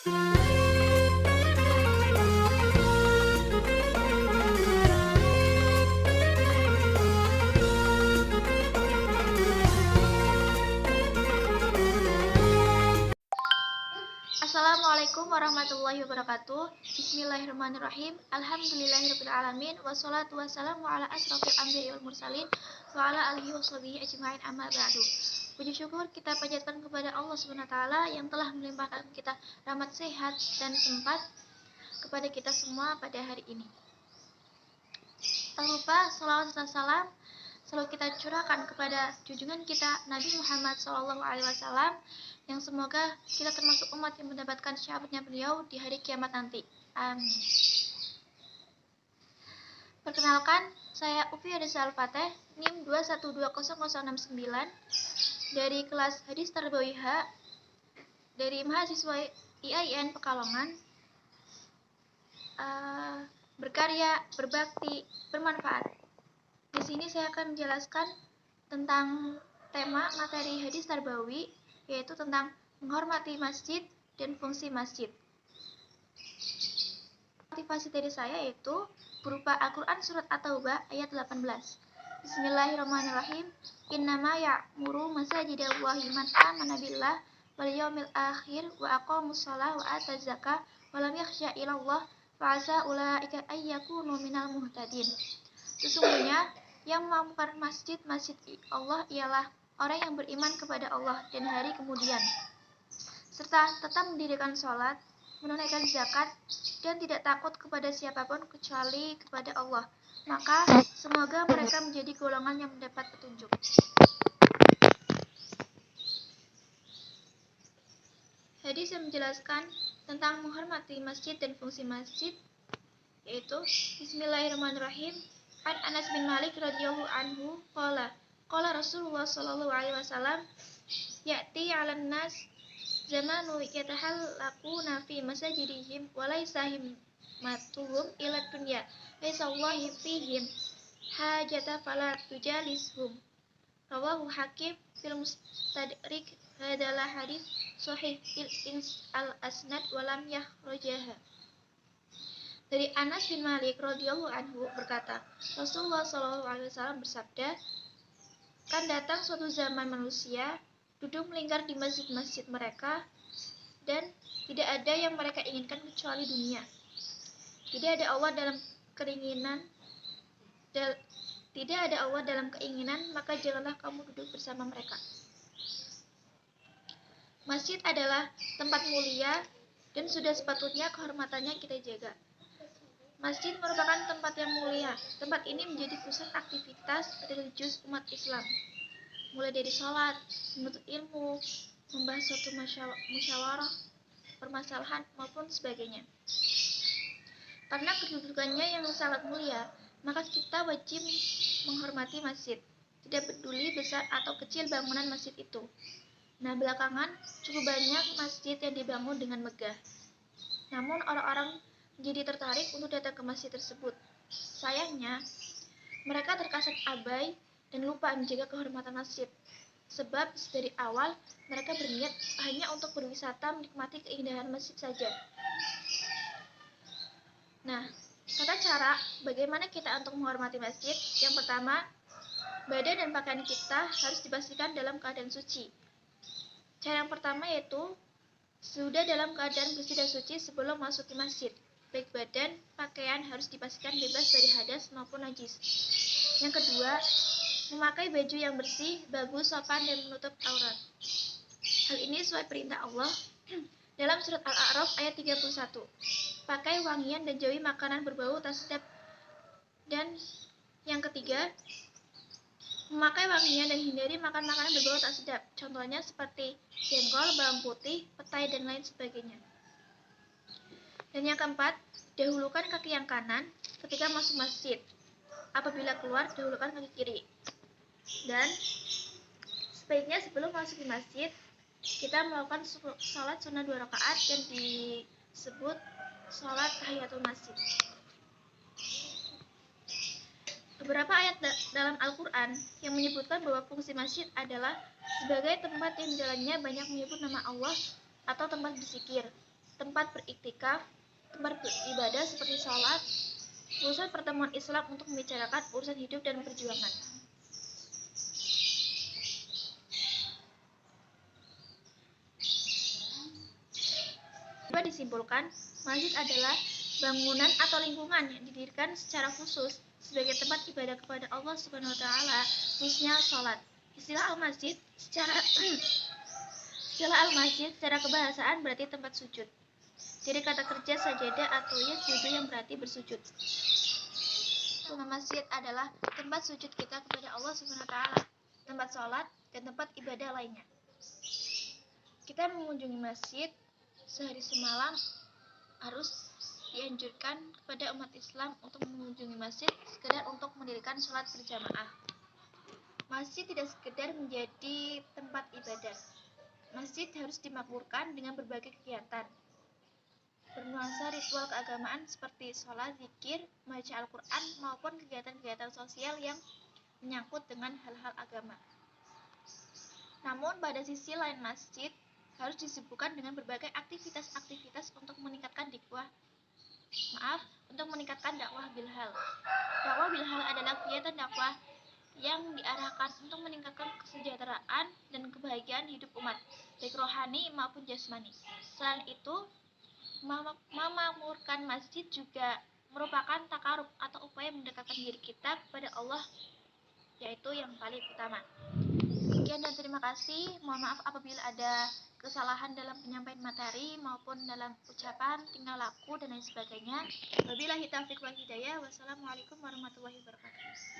Assalamualaikum warahmatullahi wabarakatuh. Bismillahirrahmanirrahim. Alhamdulillahirrahmanirrahim. Wassalatu wassalamu ala asrafil anbiya'i wal mursalin wa ala alihi washabihi ajma'in amma ba'du. Puji syukur kita panjatkan kepada Allah SWT yang telah melimpahkan kita rahmat sehat dan sempat kepada kita semua pada hari ini. Tak lupa salawat serta salam selalu kita curahkan kepada junjungan kita Nabi Muhammad SAW, yang semoga kita termasuk umat yang mendapatkan syafaatnya beliau di hari kiamat nanti. Amin. Perkenalkan, saya Ufi Adesa Al-Fateh, NIM 2120069 dari kelas Hadis Tarbawiyah H dari mahasiswa IAIN Pekalongan. Berkarya, berbakti, bermanfaat. Di sini saya akan menjelaskan tentang tema materi hadis tarbawi, yaitu tentang menghormati masjid dan fungsi masjid. Motivasi dari saya yaitu berupa Al-Quran Surat At-Taubah ayat 18. Bismillahirrahmanirrahim. Innama ya'muru masajidallahi man amana billah wal yawmil akhir wa aqamus shalah wa ataz zakah wa lam yakhsha ilallah fa asa ulaika ayyakunu minal muhtadin. Sesungguhnya yang memampukan masjid-masjid Allah ialah orang yang beriman kepada Allah dan hari kemudian, serta tetap mendirikan sholat, menunaikan zakat, dan tidak takut kepada siapapun kecuali kepada Allah. Maka semoga mereka menjadi golongan yang mendapat petunjuk. Hadis yang menjelaskan tentang menghormati masjid dan fungsi masjid yaitu Bismillahirrahmanirrahim. An Anas bin Malik radhiyallahu anhu qala Rasulullah sallallahu alaihi wasallam ya'ti 'alan nas zamanu yatahallaquna fi masajidihim wa laysa himmatuhum ila dunya laysa Allahu fihim hajata fala tujalishum. Rawahu Hakim fil Mustadrik. Hadalah hadis sahih al-asnad wa lam yakhrajaha. Dari Anas bin Malik radhiyallahu anhu berkata, Rasulullah SAW bersabda, kan datang suatu zaman manusia duduk melingkar di masjid-masjid mereka dan tidak ada yang mereka inginkan kecuali dunia. Tidak ada Allah dalam keinginan, maka janganlah kamu duduk bersama mereka. Masjid adalah tempat mulia dan sudah sepatutnya kehormatannya kita jaga. Masjid merupakan tempat yang mulia. Tempat ini menjadi pusat aktivitas religius umat Islam, mulai dari sholat, menuntut ilmu, membahas suatu musyawarah, permasalahan, maupun sebagainya. Karena kedudukannya yang sangat mulia, maka kita wajib menghormati masjid, tidak peduli besar atau kecil bangunan masjid itu. Nah, belakangan cukup banyak masjid yang dibangun dengan megah. Namun orang-orang menjadi tertarik untuk datang ke masjid tersebut. Sayangnya, mereka terkesan abai dan lupa menjaga kehormatan masjid. Sebab dari awal mereka berniat hanya untuk berwisata menikmati keindahan masjid saja. Nah, tata cara bagaimana kita untuk menghormati masjid? Yang pertama, badan dan pakaian kita harus dipastikan dalam keadaan suci. Cara yang pertama yaitu sudah dalam keadaan bersih dan suci sebelum masuk ke masjid. Baik badan, pakaian harus dipastikan bebas dari hadas maupun najis. Yang kedua, memakai baju yang bersih, bagus, sopan, dan menutup aurat. Hal ini sesuai perintah Allah dalam surat Al-A'raf ayat 31. Pakai wangian dan jauhi makanan berbau tak sedap. Dan yang ketiga, memakai wangian dan hindari makan makanan berbau tak sedap. Contohnya seperti jengkol, bawang putih, petai, dan lain sebagainya. Dan yang keempat, dahulukan kaki yang kanan ketika masuk masjid. Apabila keluar, dahulukan kaki kiri. Dan sebaiknya sebelum masuk ke masjid, kita melakukan sholat sunnah 2 rakaat yang disebut sholat tahiyatul masjid. Beberapa ayat dalam Al-Quran yang menyebutkan bahwa fungsi masjid adalah sebagai tempat yang di dalamnya banyak menyebut nama Allah atau tempat berzikir, tempat tempat beriktikaf, tempat beribadah seperti sholat, pusat pertemuan Islam untuk membicarakan urusan hidup dan perjuangan. Dapat disimpulkan, masjid adalah bangunan atau lingkungan yang didirikan secara khusus sebagai tempat ibadah kepada Allah Subhanahu wa taala, khususnya sholat. Istilah al-masjid secara kebahasaan berarti tempat sujud. Jadi kata kerja sajadah atau yasjudu yang berarti bersujud. Masjid adalah tempat sujud kita kepada Allah Subhanahu wa taala, tempat sholat dan tempat ibadah lainnya. Kita mengunjungi masjid sehari semalam harus dianjurkan kepada umat Islam untuk mengunjungi masjid sekedar untuk mendirikan sholat berjamaah. Masjid tidak sekedar menjadi tempat ibadah. Masjid harus dimakmurkan dengan berbagai kegiatan bernuansa ritual keagamaan seperti sholat, zikir, membaca Al-Quran, maupun kegiatan-kegiatan sosial yang menyangkut dengan hal-hal agama. Namun pada sisi lain masjid harus disibukkan dengan berbagai aktivitas-aktivitas untuk meningkatkan dakwah bilhal. Dakwah bilhal adalah kegiatan dakwah yang diarahkan untuk meningkatkan kesejahteraan dan kebahagiaan hidup umat, baik rohani maupun jasmani. Selain itu, memakmurkan masjid juga merupakan takarub atau upaya mendekatkan diri kita kepada Allah, yaitu yang paling utama. Sekian dan terima kasih. Mohon maaf apabila ada kesalahan dalam penyampaian materi maupun dalam ucapan, tingkah laku dan lain sebagainya. Wabillahi taufiq wal hidayah. Wassalamualaikum warahmatullahi wabarakatuh.